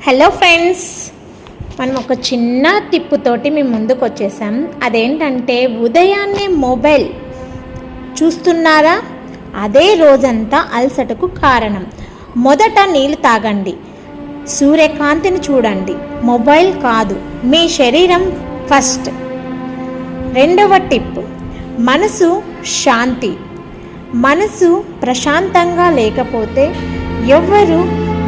Hello friends, మనం ఒక చిన్న టిప్పుతోటి మేము ముందుకు వచ్చేసాం. అదేంటంటే ఉదయాన్నే మొబైల్ చూస్తున్నారా, అదే రోజంతా అలసటకు కారణం. మొదట నీళ్ళు తాగండి, సూర్యకాంతిని చూడండి, మొబైల్ కాదు, మీ శరీరం ఫస్ట్. రెండవ టిప్, మనసు శాంతి. మనసు ప్రశాంతంగా లేకపోతే ఎవ్వరూ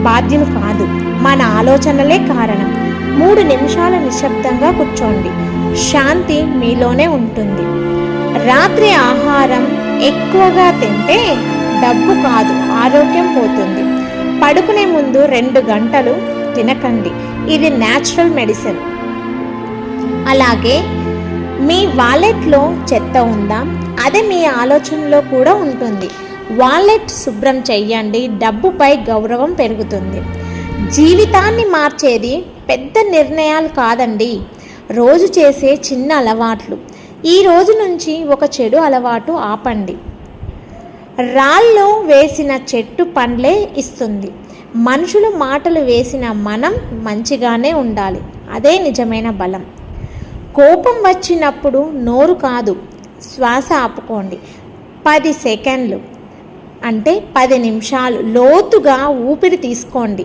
బాధ్యులు కాదు, మన ఆలోచనలే కారణం. 3 నిమిషాల నిశ్శబ్దంగా కూర్చోండి, శాంతి మీలోనే ఉంటుంది. రాత్రి ఆహారం ఎక్కువగా తింటే డబ్బు కాదు, ఆరోగ్యం పోతుంది. పడుకునే ముందు 2 గంటలు తినకండి, ఇది న్యాచురల్ మెడిసిన్. అలాగే మీ వాలెట్లో చెత్త ఉందా, అదే మీ ఆలోచనలో కూడా ఉంటుంది. వాలెట్ శుభ్రం చెయ్యండి, డబ్బుపై గౌరవం పెరుగుతుంది. జీవితాన్ని మార్చేది పెద్ద నిర్ణయాలు కాదండి, రోజు చేసే చిన్న అలవాట్లు. ఈ రోజు నుంచి ఒక చెడు అలవాటు ఆపండి. రాళ్ళు వేసిన చెట్టు పండ్లే ఇస్తుంది. మనుషులు మాటలు వేసిన మనం మంచిగానే ఉండాలి, అదే నిజమైన బలం. కోపం వచ్చినప్పుడు నోరు కాదు, శ్వాస ఆపుకోండి. 10 సెకండ్లు అంటే 10 నిమిషాలు లోతుగా ఊపిరి తీసుకోండి.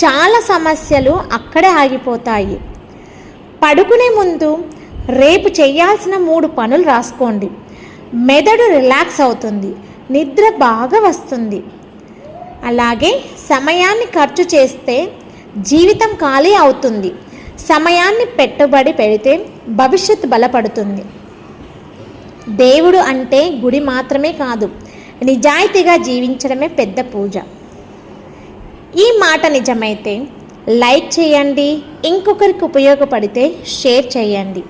చాలా సమస్యలు అక్కడే ఆగిపోతాయి. పడుకునే ముందు రేపు చేయాల్సిన 3 పనులు రాసుకోండి. మెదడు రిలాక్స్ అవుతుంది, నిద్ర బాగా వస్తుంది. అలాగే సమయాన్ని ఖర్చు చేస్తే జీవితం ఖాళీ అవుతుంది. సమయాన్ని పెట్టుబడి పెడితే భవిష్యత్తు బలపడుతుంది. దేవుడు అంటే గుడి మాత్రమే కాదు, నిజాయితీగా జీవించడమే పెద్ద పూజ. ఈ మాట నిజమైతే లైక్ చేయండి, ఇంకొకరికి ఉపయోగపడితే షేర్ చేయండి.